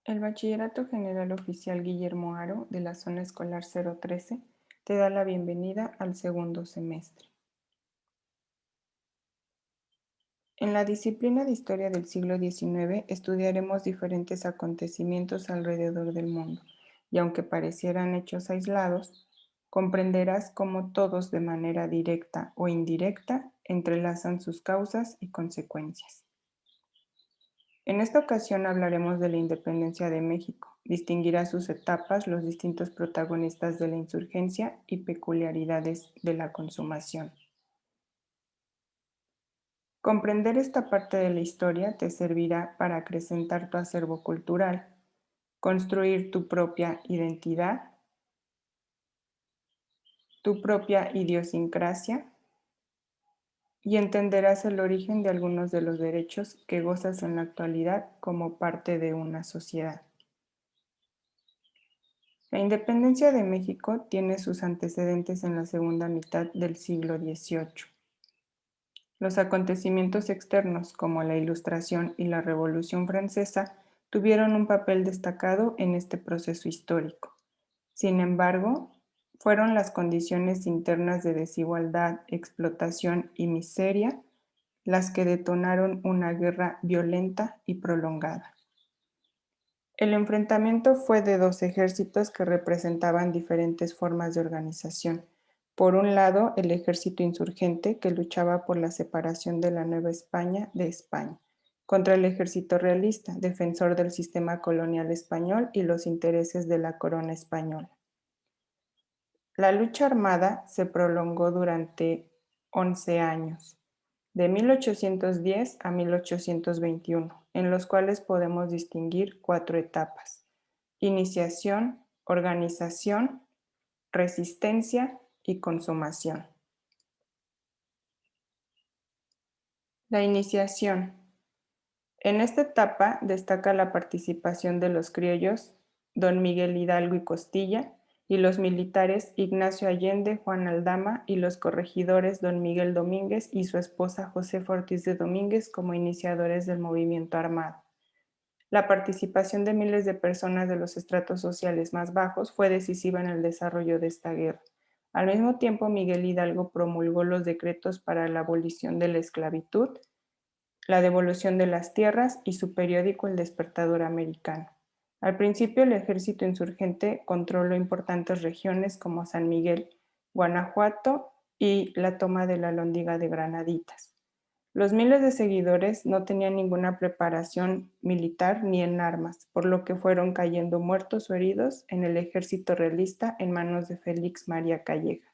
El Bachillerato General Oficial Guillermo Haro, de la Zona Escolar 013, te da la bienvenida al segundo semestre. En la disciplina de Historia del siglo XIX estudiaremos diferentes acontecimientos alrededor del mundo, y aunque parecieran hechos aislados, comprenderás cómo todos de manera directa o indirecta entrelazan sus causas y consecuencias. En esta ocasión hablaremos de la independencia de México, distinguirás sus etapas, los distintos protagonistas de la insurgencia y peculiaridades de la consumación. Comprender esta parte de la historia te servirá para acrecentar tu acervo cultural, construir tu propia identidad, tu propia idiosincrasia y entenderás el origen de algunos de los derechos que gozas en la actualidad como parte de una sociedad. La independencia de México tiene sus antecedentes en la segunda mitad del siglo XVIII. Los acontecimientos externos, como la Ilustración y la Revolución Francesa, tuvieron un papel destacado en este proceso histórico. Sin embargo, fueron las condiciones internas de desigualdad, explotación y miseria las que detonaron una guerra violenta y prolongada. El enfrentamiento fue de dos ejércitos que representaban diferentes formas de organización. Por un lado, el ejército insurgente que luchaba por la separación de la Nueva España de España, contra el ejército realista, defensor del sistema colonial español y los intereses de la corona española. La lucha armada se prolongó durante 11 años, de 1810 a 1821, en los cuales podemos distinguir 4 etapas: iniciación, organización, resistencia y consumación. La iniciación. En esta etapa destaca la participación de los criollos don Miguel Hidalgo y Costilla y los militares Ignacio Allende, Juan Aldama y los corregidores don Miguel Domínguez y su esposa Josefa Ortiz de Domínguez como iniciadores del movimiento armado. La participación de miles de personas de los estratos sociales más bajos fue decisiva en el desarrollo de esta guerra. Al mismo tiempo, Miguel Hidalgo promulgó los decretos para la abolición de la esclavitud, la devolución de las tierras y su periódico El Despertador Americano. Al principio, el ejército insurgente controló importantes regiones como San Miguel, Guanajuato y la toma de la Alhóndiga de Granaditas. Los miles de seguidores no tenían ninguna preparación militar ni en armas, por lo que fueron cayendo muertos o heridos en el ejército realista en manos de Félix María Calleja.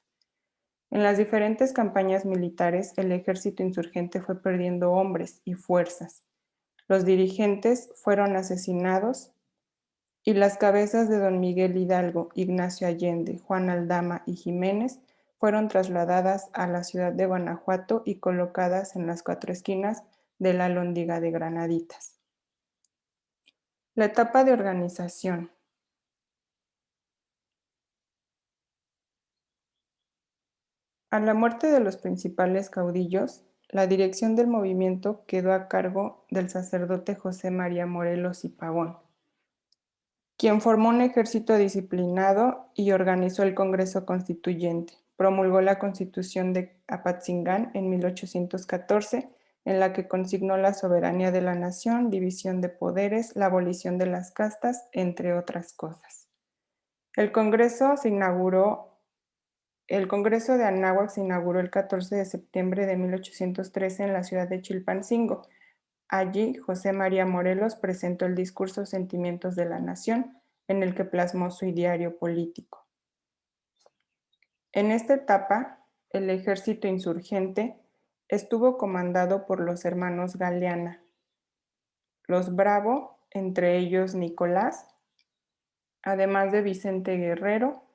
En las diferentes campañas militares, el ejército insurgente fue perdiendo hombres y fuerzas. Los dirigentes fueron asesinados y las cabezas de don Miguel Hidalgo, Ignacio Allende, Juan Aldama y Jiménez fueron trasladadas a la ciudad de Guanajuato y colocadas en las 4 esquinas de la Alhóndiga de Granaditas. La etapa de organización. A la muerte de los principales caudillos, la dirección del movimiento quedó a cargo del sacerdote José María Morelos y Pavón, quien formó un ejército disciplinado y organizó el Congreso Constituyente. Promulgó la Constitución de Apatzingán en 1814, en la que consignó la soberanía de la nación, división de poderes, la abolición de las castas, entre otras cosas. El Congreso de Anáhuac se inauguró el 14 de septiembre de 1813 en la ciudad de Chilpancingo. Allí, José María Morelos presentó el discurso Sentimientos de la Nación, en el que plasmó su ideario político. En esta etapa, el ejército insurgente estuvo comandado por los hermanos Galeana, los Bravo, entre ellos Nicolás, además de Vicente Guerrero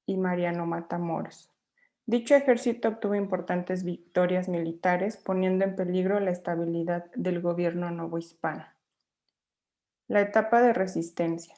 y Mariano Matamoros. Dicho ejército obtuvo importantes victorias militares, poniendo en peligro la estabilidad del gobierno novohispano. La etapa de resistencia.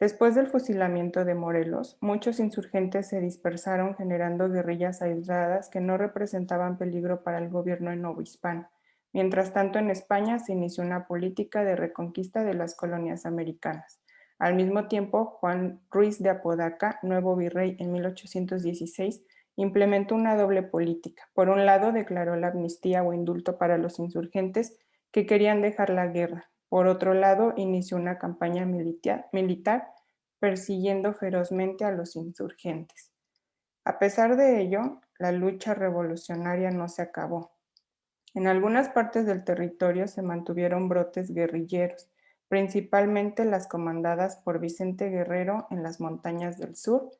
Después del fusilamiento de Morelos, muchos insurgentes se dispersaron generando guerrillas aisladas que no representaban peligro para el gobierno novohispano. Mientras tanto, en España se inició una política de reconquista de las colonias americanas. Al mismo tiempo, Juan Ruiz de Apodaca, nuevo virrey en 1816, implementó una doble política. Por un lado, declaró la amnistía o indulto para los insurgentes que querían dejar la guerra. Por otro lado, inició una campaña militar persiguiendo ferozmente a los insurgentes. A pesar de ello, la lucha revolucionaria no se acabó. En algunas partes del territorio se mantuvieron brotes guerrilleros, principalmente las comandadas por Vicente Guerrero en las montañas del sur,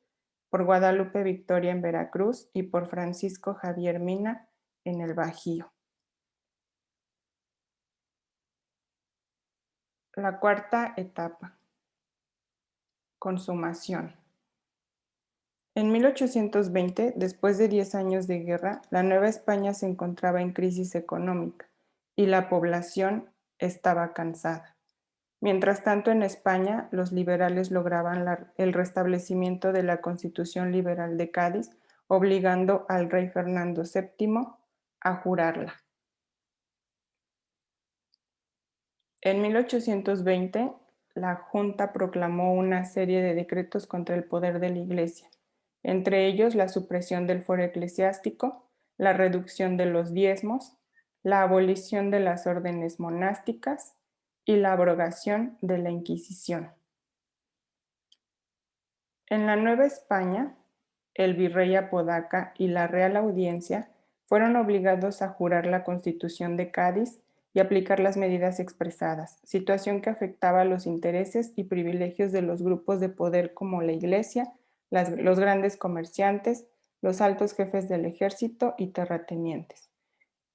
por Guadalupe Victoria en Veracruz y por Francisco Javier Mina en el Bajío. La cuarta etapa, consumación. En 1820, después de 10 años de guerra, la Nueva España se encontraba en crisis económica y la población estaba cansada. Mientras tanto, en España, los liberales lograban el restablecimiento de la Constitución Liberal de Cádiz, obligando al rey Fernando VII a jurarla. En 1820, la Junta proclamó una serie de decretos contra el poder de la Iglesia, entre ellos la supresión del fuero eclesiástico, la reducción de los diezmos, la abolición de las órdenes monásticas y la abrogación de la Inquisición. En la Nueva España, el virrey Apodaca y la Real Audiencia fueron obligados a jurar la Constitución de Cádiz y aplicar las medidas expresadas, situación que afectaba los intereses y privilegios de los grupos de poder como la Iglesia, los grandes comerciantes, los altos jefes del ejército y terratenientes.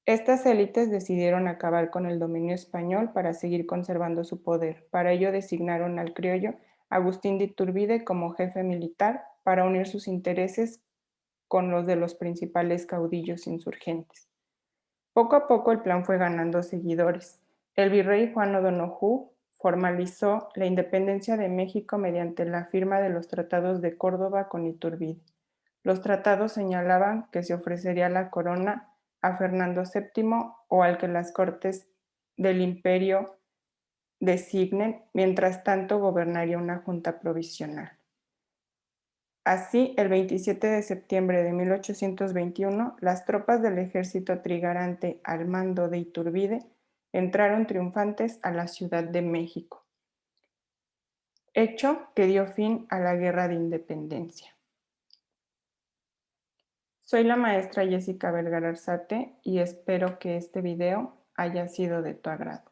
Estas élites decidieron acabar con el dominio español para seguir conservando su poder. Para ello designaron al criollo Agustín de Iturbide como jefe militar para unir sus intereses con los de los principales caudillos insurgentes. Poco a poco el plan fue ganando seguidores. El virrey Juan O'Donoghue formalizó la independencia de México mediante la firma de los tratados de Córdoba con Iturbide. Los tratados señalaban que se ofrecería la corona a Fernando VII o al que las cortes del imperio designen, mientras tanto gobernaría una junta provisional. Así, el 27 de septiembre de 1821, las tropas del ejército trigarante al mando de Iturbide entraron triunfantes a la Ciudad de México, hecho que dio fin a la Guerra de Independencia. Soy la maestra Jessica Vergara Arzate y espero que este video haya sido de tu agrado.